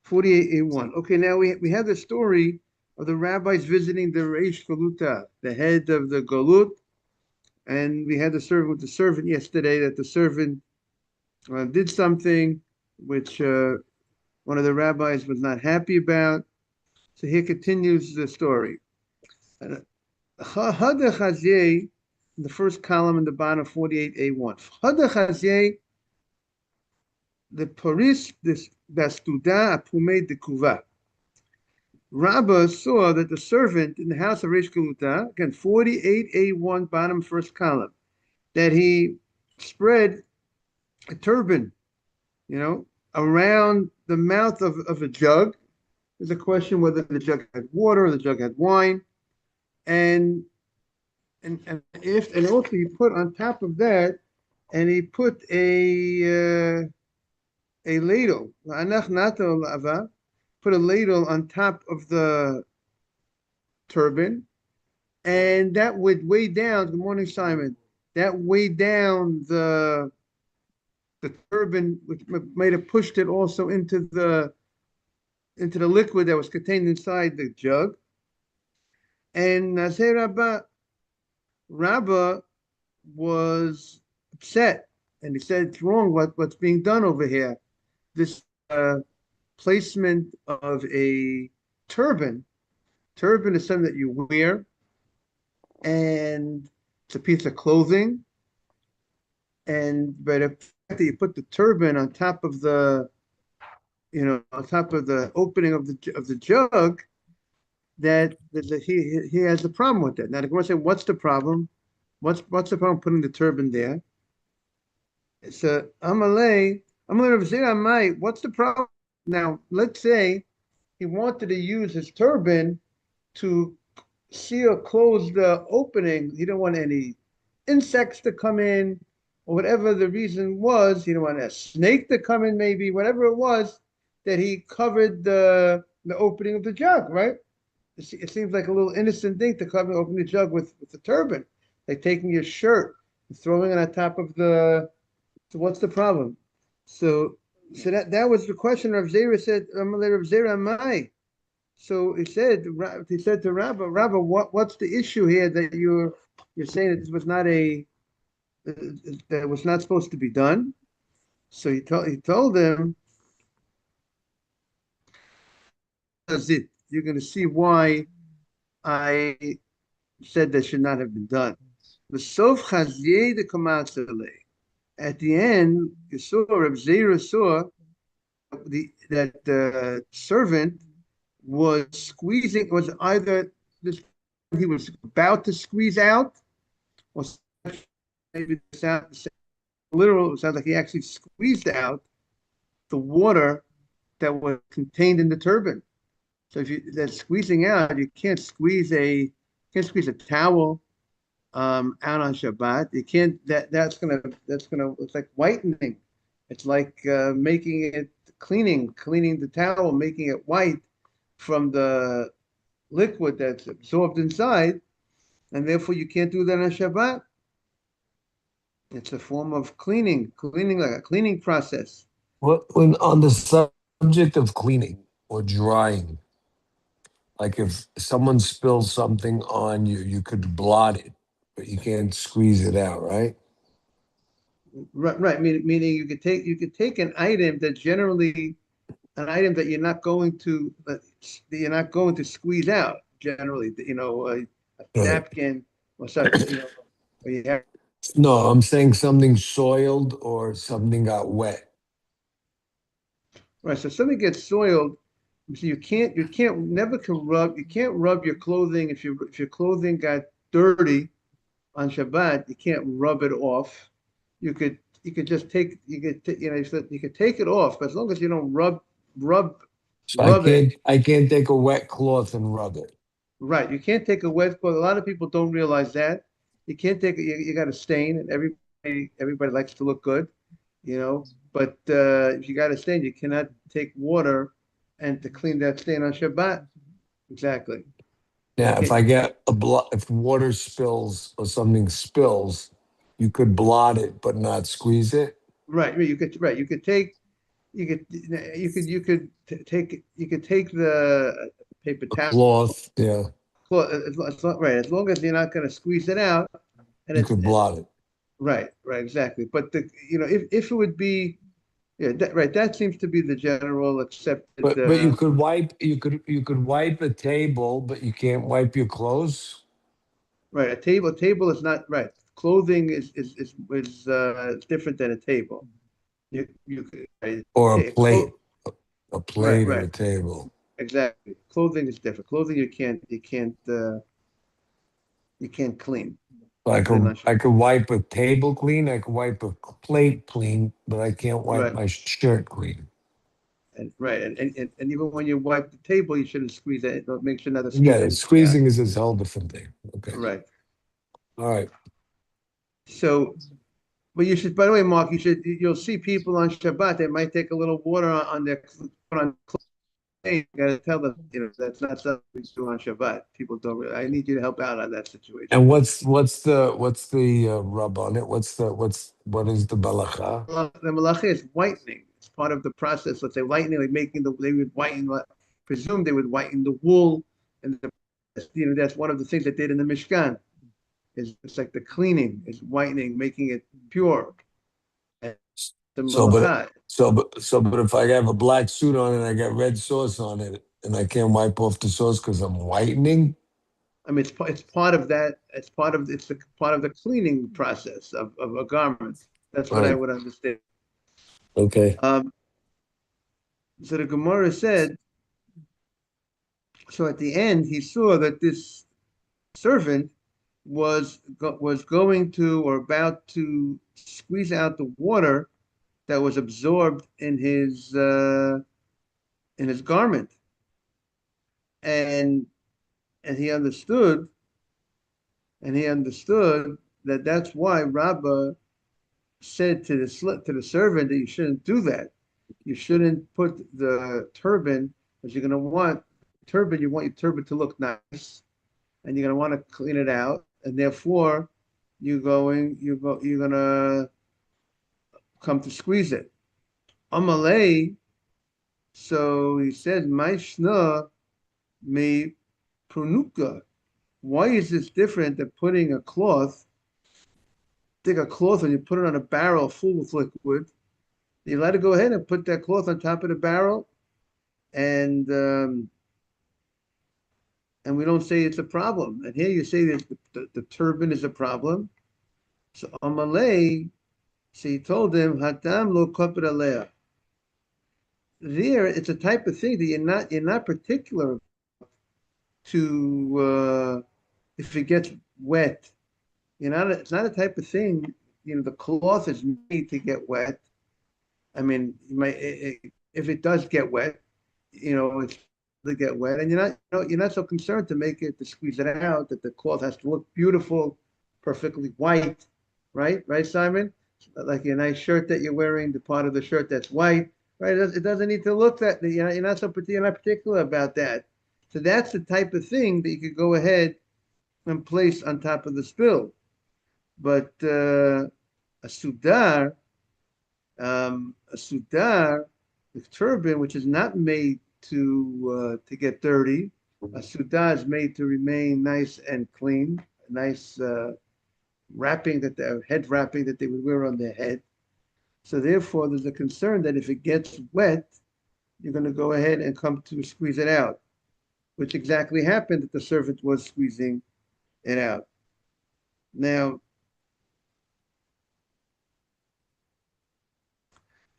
48A1. Okay, now we have the story of the rabbis visiting the Reish Galuta, the head of the Galut, and we had the servant with the servant yesterday that the servant did something which one of the rabbis was not happy about. So here continues the story. Hada Chazye, in the first column in the bottom, 48A1. Hada Chazye, the Paris, this Bastuda Apume de Kuva. Rabbah saw that the servant in the house of Reish Galuta, again, 48A1, bottom first column, that he spread a turban, around the mouth of a jug. There's a question whether the jug had water or the jug had wine. And also he put on top of that, and he put a ladle, put a ladle on top of the turban, and that would weigh down. Good morning, Simon. That weighed down the turban, which might have pushed it also into the liquid that was contained inside the jug. And Nazir Rabbah was upset, and he said, "It's wrong. What's being done over here? This placement of a turban. Turban is something that you wear, and it's a piece of clothing. But if you put the turban on top of the opening of the jug, that he has a problem with that. Now the Gemara said, "What's the problem? What's the problem putting the turban there?" So Amalei Amai, what's the problem? Now let's say he wanted to use his turban to close the opening. He didn't want any insects to come in, or whatever the reason was. He didn't want a snake to come in, maybe whatever it was that he covered the opening of the jug, right? It seems like a little innocent thing to open the jug with the turban, like taking your shirt and throwing it on top of the. So what's the problem? So that was the question. Rav Zera said, "Rav Zera Mai." So he said to Rabbah, what's the issue here that you're saying that this was not that was not supposed to be done? So he told them, "That's it. You're going to see why I said that should not have been done." The sof chazye de kamatzele. At the end, you saw Reb Zera saw that the servant was squeezing. Was either this he was about to squeeze out, or maybe it sounds literal. It sounds like he actually squeezed out the water that was contained in the turban. So if that's squeezing out, you can't squeeze a towel out on Shabbat. You can't. That's gonna. It's like whitening. It's like making it cleaning the towel, making it white from the liquid that's absorbed inside, and therefore you can't do that on Shabbat. It's a form of cleaning like a cleaning process. When on the subject of cleaning or drying, like if someone spills something on you, you could blot it, but you can't squeeze it out, right? Right. Meaning you could take an item that generally an item that you're not going to squeeze out generally. A Right. napkin or something. Or you have, No, I'm saying something soiled or something got wet. right. So something gets soiled. So you can't you can't rub your clothing if your clothing got dirty on Shabbat. You can't rub it off. You could just take you could take it off, but as long as you don't rub So rub it. I can't take a wet cloth and rub it. Right. You can't take a wet cloth. A lot of people don't realize that. You can't take it. You got a stain, and everybody likes to look good, But if you got a stain, you cannot take water and to clean that stain on Shabbat. Exactly. You Now, if can't. I get if water spills or something spills, you could blot it but not squeeze it. Right. You could. Right. You could take. you could take the paper A towel, cloth, yeah, right, as long as you're not going to squeeze it out, and you it's could blot it. right, exactly. But if it would be, yeah, right, that seems to be the general accepted. But you could wipe a table, but you can't wipe your clothes Right, a table is not right. Clothing is different than a table. You could right, or a plate, a right, plate or right, a table. exactly. Clothing is different. Clothing you can't clean. I Can't clean could unless I could wipe a table clean, I could wipe a plate clean, but I can't wipe right, my shirt clean. and even when you wipe the table, you shouldn't squeeze it. Make sure not to squeeze Yeah, anything out. squeezing is a whole different thing. Okay. Right. All right. So, but you should. By the way, Mark, you'll see people on Shabbat. They might take a little water on their on Hey, you gotta tell them, that's not something we do on Shabbat. People don't really, I need you to help out on that situation. And what's the rub on it? What is the balacha? The malacha is whitening. It's part of the process. Let's say whitening, like they would whiten, presume they would whiten the wool. And that's one of the things they did in the Mishkan. It's like the cleaning, is whitening, making it pure. And the So, but malacha. but if I have a black suit on and I got red sauce on it, and I can't wipe off the sauce because I'm whitening. I mean, it's part of that. Part of the cleaning process of a garment. That's what I Right. would understand. Okay. Um, so the Gemara said, so at the end, he saw that this servant was going to or about to squeeze out the water that was absorbed in his garment, and and he understood that that's why Rabbah said to the servant that you shouldn't do that. You shouldn't put the turban, because you're going to want turban. You want your turban to look nice, and you're going to want to clean it out, and therefore you're gonna come to squeeze it. Amalei. So he said, "My shna me prunuka." Why is this different than putting a cloth? Take a cloth and you put it on a barrel full with liquid. You let it go ahead and put that cloth on top of the barrel, and we don't say it's a problem. And here you say that the turban is a problem. So Amalei, so he told him, Hatam lo kapir alea. There, it's a type of thing that you're not particular to if it gets wet. It's not a type of thing. The cloth is made to get wet. I mean, if it does get wet, it's to get wet, and you're not so concerned to squeeze it out, that the cloth has to look beautiful, perfectly white, right, Simon? Like your nice shirt that you're wearing, the part of the shirt that's white, right? It doesn't need to look that. You're not particular about that. So that's the type of thing that you could go ahead and place on top of the spill. But a sudar, the turban, which is not made to get dirty. A sudar is made to remain nice and clean, nice wrapping that the head wrapping that they would wear on their head. So therefore, there's a concern that if it gets wet, you're going to go ahead and come to squeeze it out, which exactly happened, that the servant was squeezing it out. Now,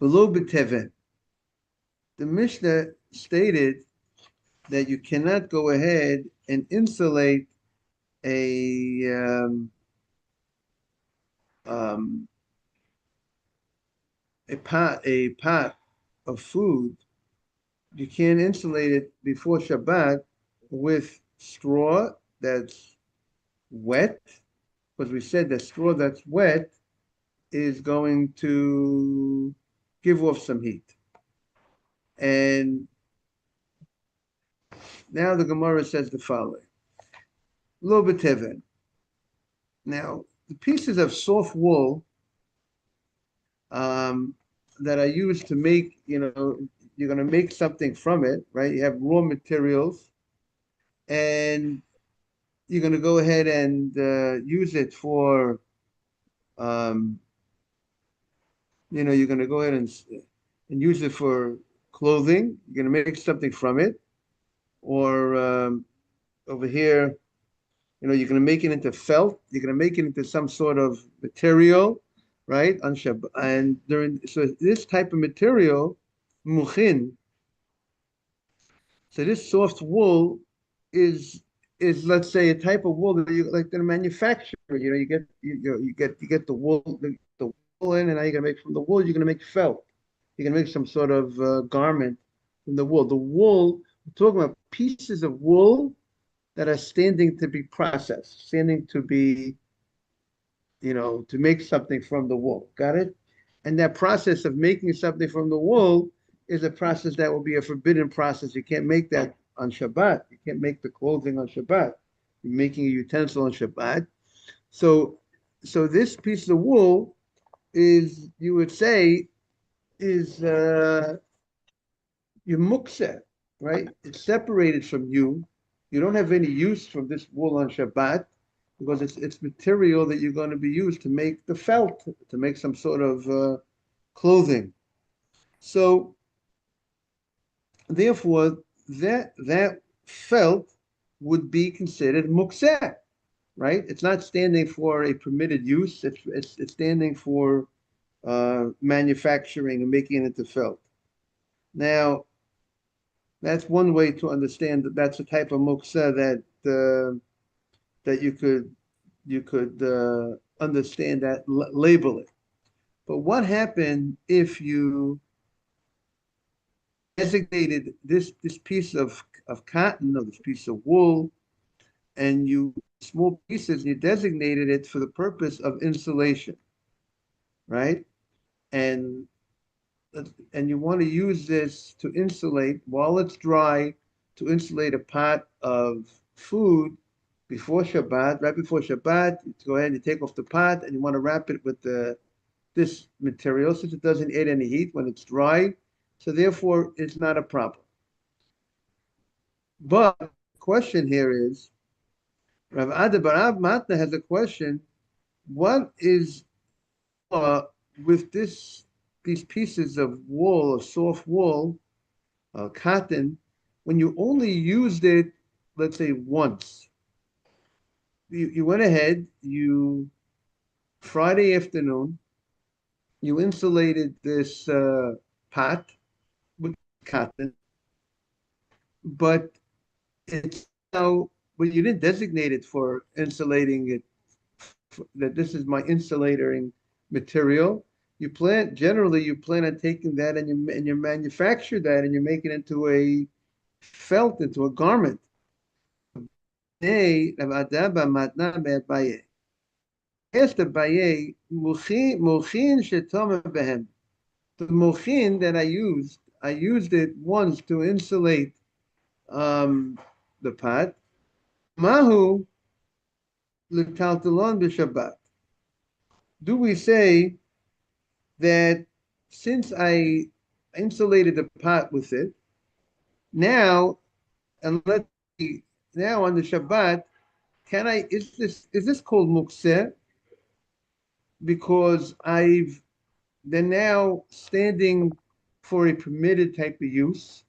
below B'Teven, the Mishnah stated that you cannot go ahead and insulate a um, a pot of food. You can't insulate it before Shabbat with straw that's wet, because we said that straw that's wet is going to give off some heat. And now the Gemara says the following: Lo b'teven. Now, the pieces of soft wool, um, that are used to make, you're going to make something from it, right? You have raw materials, and you're going to go ahead and use it for, um, you're going to go ahead and use it for clothing. You're going to make something from it, or over here, you're going to make it into felt. You're going to make it into some sort of material, right? On Shabbat, and so this type of material, muchin. So this soft wool is is let's say a type of wool that you like to manufacture. You get the wool in, and now you're gonna make from the wool. You're gonna make felt. You're gonna make some sort of garment from the wool. The wool. We're talking about pieces of wool that are standing to be processed, standing to be, to make something from the wool. Got it? And that process of making something from the wool is a process that will be a forbidden process. You can't make that on Shabbat. You can't make the clothing on Shabbat. You're making a utensil on Shabbat. So, so this piece of wool is, you would say, is your mukse, right? It's separated from you. You don't have any use from this wool on Shabbat because it's material that you're going to be used to make the felt, to make some sort of clothing. So therefore, that felt would be considered mukseh, right? It's not standing for a permitted use. It's standing for manufacturing and making it into felt. Now, that's one way to understand that that's a type of mukseh that you could understand that, label it. But what happened if you designated this piece of cotton or this piece of wool, and you small pieces, you designated it for the purpose of insulation, right? And and you want to use this to insulate while it's dry, to insulate a pot of food before Shabbat. Right before Shabbat, you go ahead and you take off the pot, and you want to wrap it with this material since it doesn't add any heat when it's dry. So therefore, it's not a problem. But the question here is, Rav Ada Barav Matna has a question. What is with these pieces of wool, or soft wool, cotton, when you only used it, let's say once? You went ahead, Friday afternoon, you insulated this pot with cotton, but it's now, but you didn't designate it for insulating it, that this is my insulating material. Generally you plan on taking that, and you manufacture that, and you make it into a felt, into a garment. Asked Abaye, the mochin that I used it once to insulate the pot. Mahu l'taltalon b'Shabbat. Do we say that since I insulated the pot with it, now, and let's see, now on the Shabbat, is this called mukseh? Because they're now standing for a permitted type of use.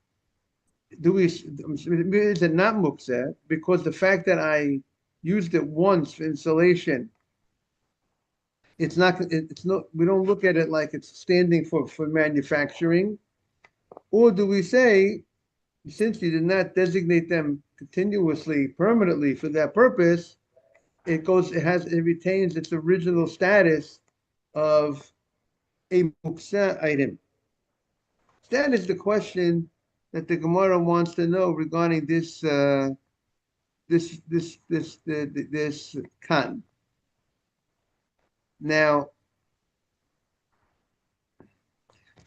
Is it not mukseh? Because the fact that I used it once for insulation, it's not, we don't look at it like it's standing for manufacturing. Or do we say, since you did not designate them continuously, permanently for that purpose, it retains its original status of a muksa item? That is the question that the Gemara wants to know regarding this cotton. Now,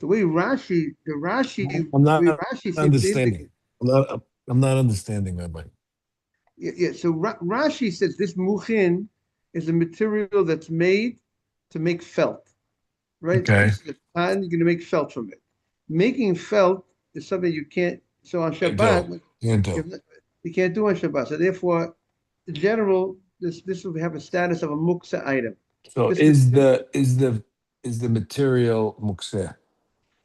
the way I'm not Rashi seems to understanding. indicate. I'm not understanding, Rabbi. Yeah. So Rashi says this muchin is a material that's made to make felt, right? Okay. Pieces of cotton, you're going to make felt from it. Making felt is something you can't. So on Can't Shabbat, do. Can't do. you can't do on Shabbat. So therefore, in general, this will have a status of a muksa item. So This is the material mukseh?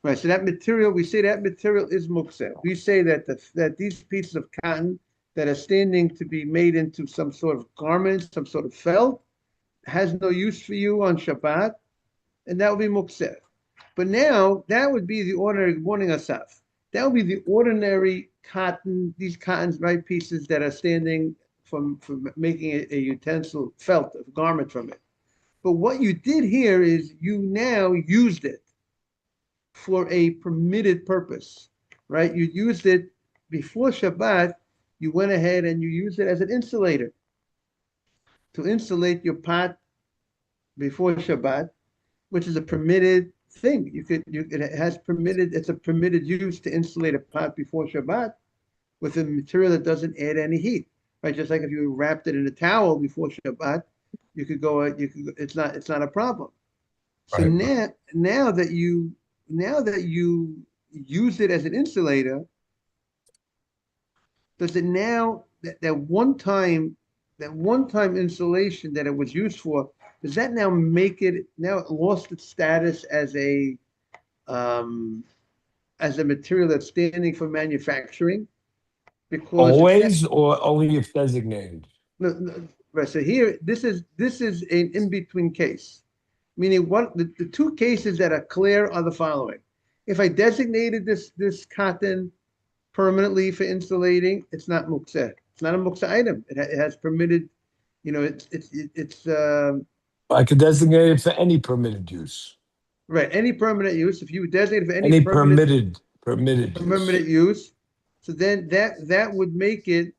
right. So that material, we say that material is muksa. We say that that these pieces of cotton that are standing to be made into some sort of garment, some sort of felt, has no use for you on Shabbat, and that would be muksa. But now that would be the ordinary morning asaf. That would be the ordinary cotton, these cottons, right, pieces that are standing from making a utensil, felt, a garment from it. But what you did here is you now used it for a permitted purpose, right? You used it before Shabbat. You went ahead and you used it as an insulator to insulate your pot before Shabbat, which is a permitted thing. It has permitted, it's a permitted use to insulate a pot before Shabbat with a material that doesn't add any heat, right? Just like if you wrapped it in a towel before Shabbat, it's not a problem. So Right. now that you use it as an insulator, does it now that one time insulation that it was used for, does that now make it now it lost its status um, as a material that's standing for manufacturing? Because it's Always or only if designated? no, no, right. So here, this is an in-between case. Meaning what the two cases that are clear are the following. If I designated this cotton permanently for insulating, it's not muktzeh. It's not a muktzeh item. It has permitted, it's I could designate it for any permitted use. right. Any permanent use, if you designate for any Any permitted use. permanent use, so then that would make it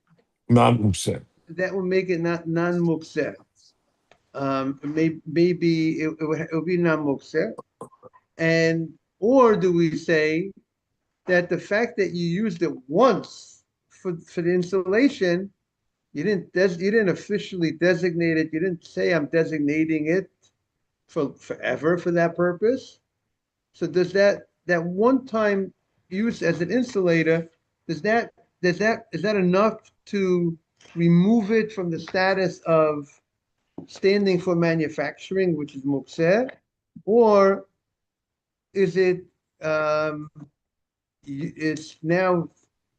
Non-mukseh. not non-muktzeh. Maybe it would be non-muktzeh. And or do we say that the fact that you used it once for the installation, you didn't officially designate it. You didn't say I'm designating it for forever for that purpose. So does that one time use as an insulator, does that is that enough to remove it from the status of standing for manufacturing, which is muktzeh, or is it it's now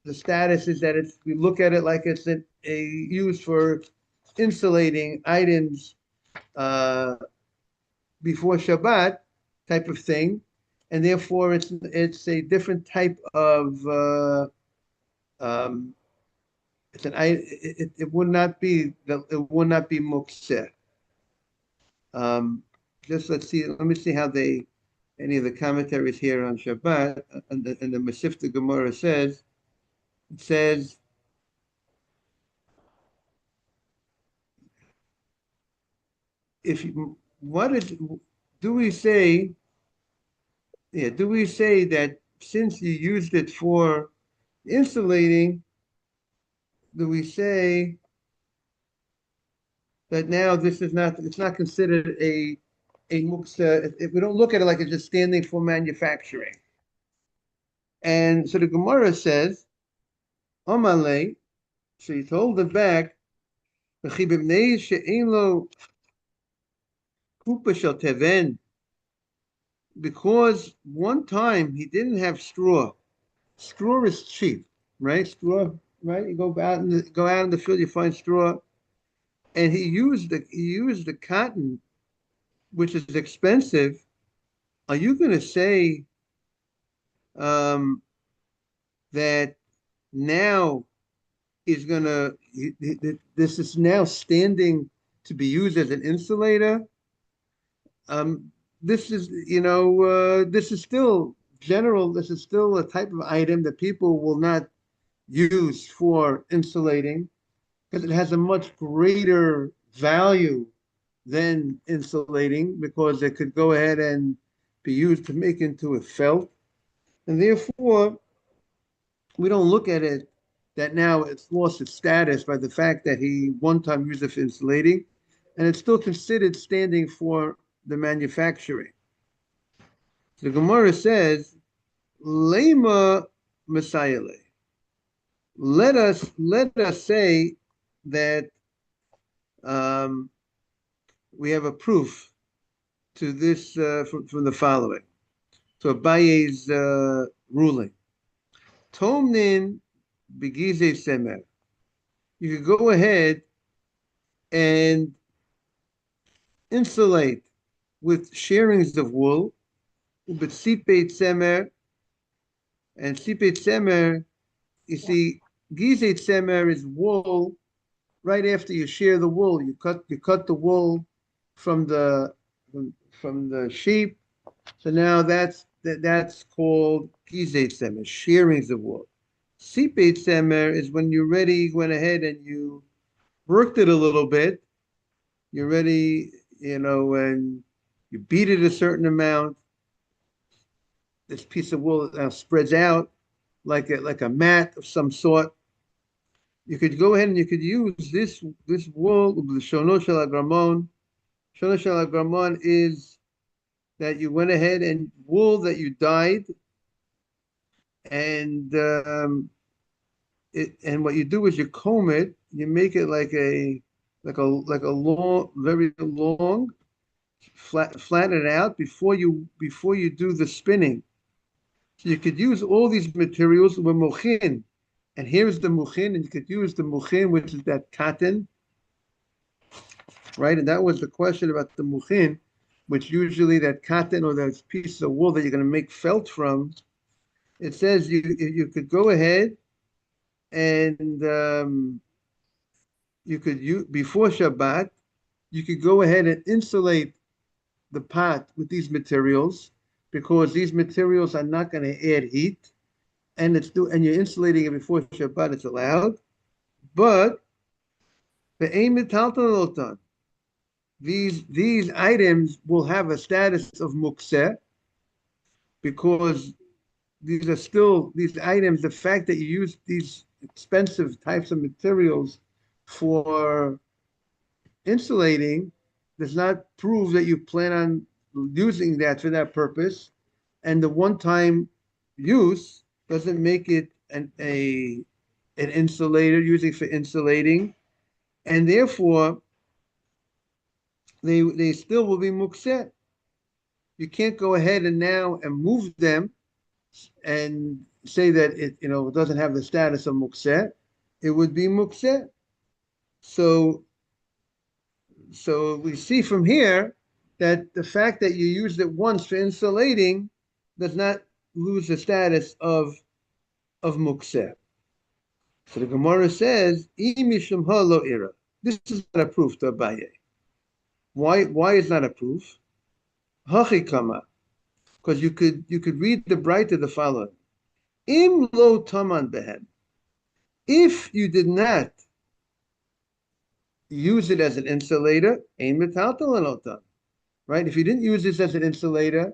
the status is that it's we look at it like it's a use for insulating items uh, before Shabbat type of thing, and therefore it's a different type of um, it would not be mukseh. Just let me see how any of the commentaries here on Shabbat and the Masifta Gemara says. It says, if you, what is, do we say, yeah, do we say that since you used it for insulating, do we say that now it's not considered a muksa, we don't look at it like it's just standing for manufacturing. And so the Gemara says, Omale, so he told the back, because one time he didn't have straw. Straw is cheap, right? Straw, right? You go out in the field, you find straw, and he used the cotton, which is expensive. Are you going to say um, that now he's going to this is now standing to be used as an insulator? This is this is still general. This is still a type of item that people will not use for insulating because it has a much greater value than insulating because it could go ahead and be used to make into a felt. And therefore, we don't look at it that now it's lost its status by the fact that he one time used it for insulating, and it's still considered standing for the manufacturing. So the Gemara says, Lema Messiah. Let us say that um, we have a proof to this from the following. So Abaye's ruling. Tomnin begize semer. You could go ahead and insulate with sharings of wool, but sipet semer, and sipet semer, you see, gizet semer is wool. Right after you shear the wool, you cut the wool from the from the sheep. So now that's called gizet semer, shearings of wool. Sipet semer is when you already went ahead and you worked it a little bit. You're ready, when you beat it a certain amount. This piece of wool now spreads out like a mat of some sort. You could go ahead and you could use this wool. Shono shel agramon. Shono shel agramon is that you went ahead and wool that you dyed, and and what you do is you comb it. You make it like a long, very long, flatten it out before you do the spinning. So you could use all these materials with mochin. And here's the mochin, and you could use the mochin, which is that cotton, right? And that was the question about the mochin, which usually that cotton or those pieces of wool that you're going to make felt from. It says you could go ahead and you could use before Shabbat, you could go ahead and insulate the pot with these materials because these materials are not going to add heat, and you're insulating it before Shabbat. It's allowed, but the aim metaltalotan. These items will have a status of mukseh because these items. The fact that you use these expensive types of materials for insulating does not prove that you plan on using that for that purpose, and the one-time use doesn't make it an insulator using for insulating, and therefore they still will be mukset. You can't go ahead and now and move them and say that it doesn't have the status of mukset. It would be mukset. So we see from here that the fact that you used it once for insulating does not lose the status of mukseh. So the Gemara says, "Imishum lo ira." This is not a proof to Abaye. Why is not a proof? Hachikama, because you could read the bright of the following: Im lo taman behem. If you did not use it as an insulator, ein metaltal, right? If you didn't use this as an insulator,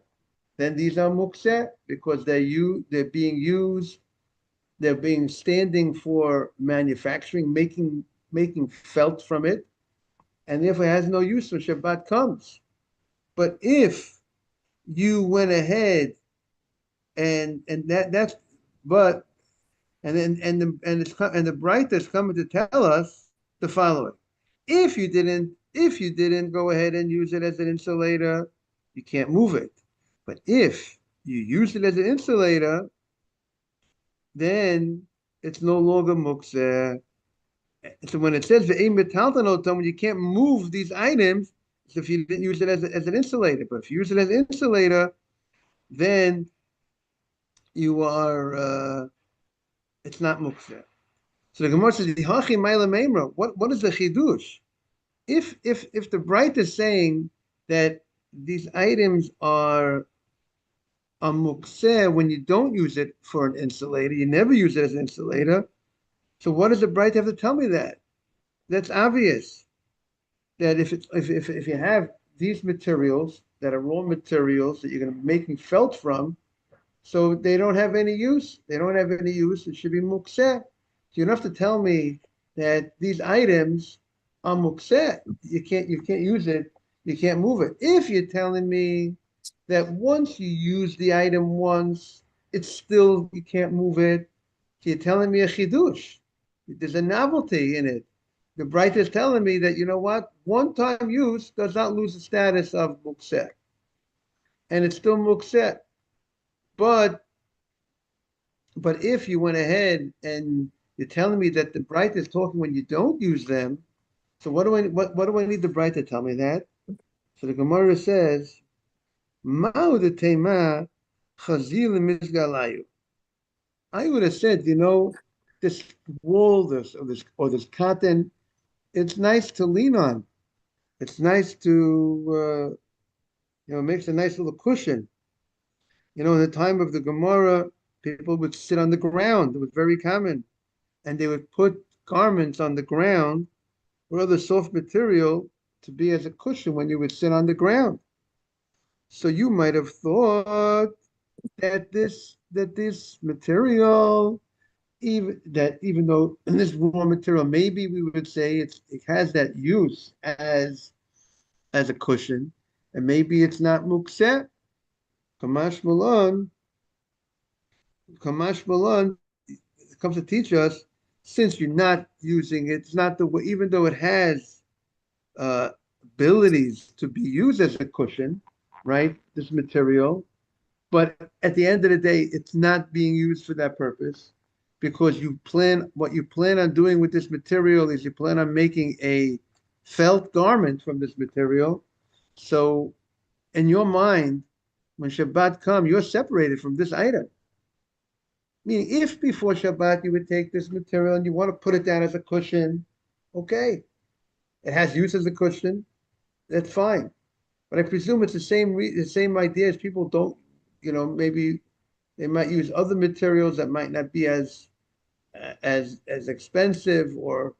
then these are mukseh because they're being used, they're being standing for manufacturing, making felt from it, and therefore it has no use when Shabbat comes. But if you went ahead that's but and then and the bright is coming to tell us the following: if you didn't go ahead and use it as an insulator, you can't move it. But if you use it as an insulator, then it's no longer mukseh. So when it says the when you can't move these items, so if you didn't use it as an insulator, but if you use it as an insulator, then you are it's not mukseh. So the Gemara says, what is the chidush? If the bright is saying that these items are a mukseh when you don't use it for an insulator, you never use it as an insulator. So what does the bright have to tell me that? That's obvious. That if you have these materials that are raw materials that you're going to be making felt from, so they don't have any use. They don't have any use. It should be mukseh. So you don't have to tell me that these items are mukseh. You can't use it. You can't move it. If you're telling me that once you use the item once, it's still, you can't move it. So you're telling me a chidush. There's a novelty in it. The Bright is telling me that, you know what? One-time use does not lose the status of mukseh. And it's still mukseh. But if you went ahead and you're telling me that the Bright is talking when you don't use them, so what do I need the Bright to tell me that? So the Gemara says, Ma'u de tema chazil misgalayu. I would have said, this wool, this cotton, it's nice to lean on. It's nice to, it makes a nice little cushion. In the time of the Gemara, people would sit on the ground. It was very common. And they would put garments on the ground or other soft material to be as a cushion when you would sit on the ground. So you might have thought that this material, even though in this raw material, maybe we would say it has that use as a cushion, and maybe it's not mukseh. Kamash Malon comes to teach us, since you're not using it, it's not the way, even though it has abilities to be used as a cushion, right? This material, but at the end of the day, it's not being used for that purpose, because what you plan on doing with this material is you plan on making a felt garment from this material. So in your mind, when Shabbat comes, you're separated from this item. Meaning, if before Shabbat you would take this material and you want to put it down as a cushion, okay, it has use as a cushion, that's fine. But I presume it's the same idea as people don't, maybe they might use other materials that might not be as expensive, or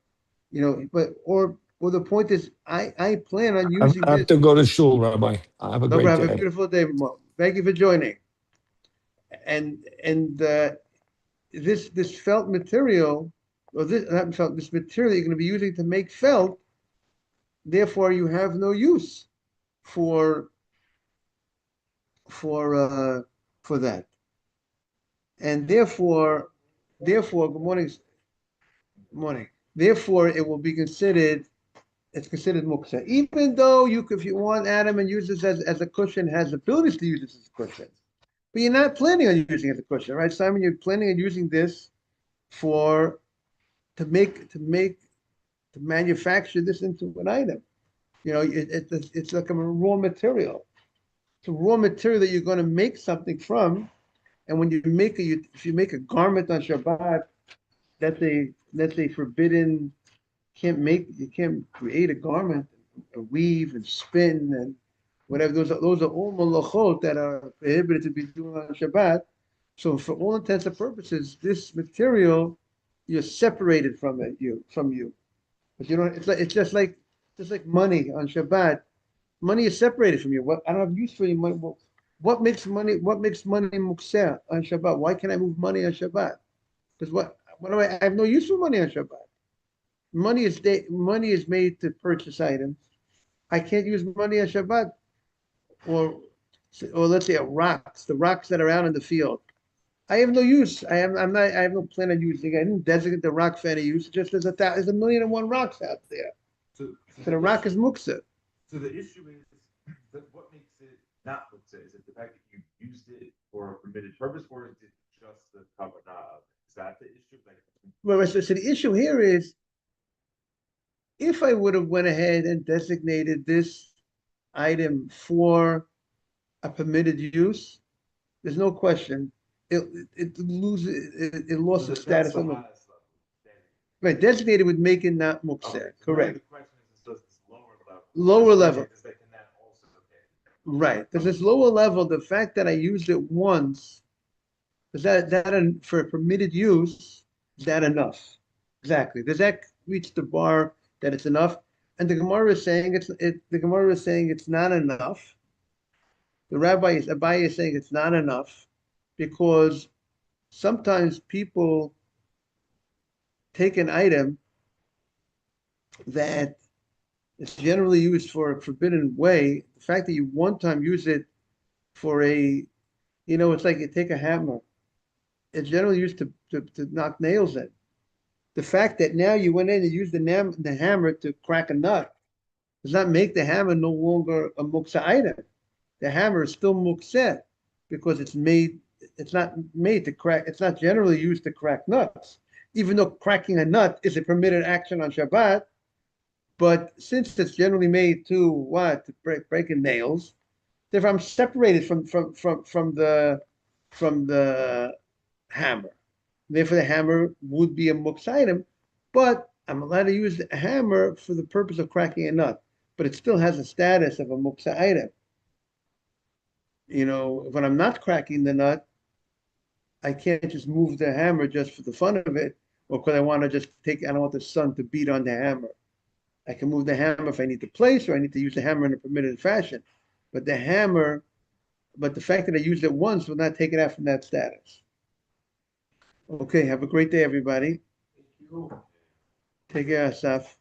the point is, I plan on using I this. have to go to shul, Rabbi. Have a No, great have a day. beautiful day. Thank you for joining. And this felt material, or this material you're going to be using to make felt, therefore you have no use for that, and therefore, good morning. Therefore, it will be considered. It's considered muksa, even though if you want Adam and use this as a cushion, has abilities to use this as a cushion, but you're not planning on using it as a cushion, right, Simon? You're planning on using this for to manufacture this into an item. It's like a raw material. It's a raw material that you're going to make something from. And when if you make a garment on Shabbat, that's a forbidden. You can't create a garment, weave and spin and whatever. Those are all malachot that are prohibited to be doing on Shabbat. So for all intents and purposes, this material, you're separated from you. But you don't. It's just like money on Shabbat. Money is separated from you. I don't have use for your money. What makes money? What makes money mukseh on Shabbat? Why can't I move money on Shabbat? Because what do I have no use for money on Shabbat. Money is made to purchase items. I can't use money on Shabbat, or let's say the rocks that are out in the field. I have no use. I have no plan on using it. I didn't designate the rock for any use. Just there's a million and one rocks out there. So the rock is muktzah. So the issue is that what makes it not muktzah? Is it the fact that you used it for a permitted purpose, or is it just the kavanah? Is that the issue? Well, so the issue here is, if I would have went ahead and designated this item for a permitted use, there's no question it lost its status. Right, designated would make it not mukseh. Okay. Correct. The question is, does this lower level? Right. Does this lower level, the fact that I used it once, is that for permitted use, is that enough? Exactly. Does that reach the bar that it's enough? And the Gemara is saying it's not enough. The Abaye is saying it's not enough, because sometimes people take an item that is generally used for a forbidden way. The fact that you one time use it for a, it's like you take a hammer. It's generally used to knock nails in. The fact that now you went in and used the hammer to crack a nut does not make the hammer no longer a muksa item. The hammer is still muksa because it's not made to crack, it's not generally used to crack nuts. Even though cracking a nut is a permitted action on Shabbat, but since it's generally made to what? To breaking nails, therefore I'm separated from the hammer. Therefore, the hammer would be a muksa item, but I'm allowed to use the hammer for the purpose of cracking a nut. But it still has a status of a muksa item. When I'm not cracking the nut, I can't just move the hammer just for the fun of it, or because I want to I don't want the sun to beat on the hammer. I can move the hammer if I need to place, or I need to use the hammer in a permitted fashion. But the fact that I used it once will not take it out from that status. Okay, have a great day, everybody. Thank you. Take care, Asaf.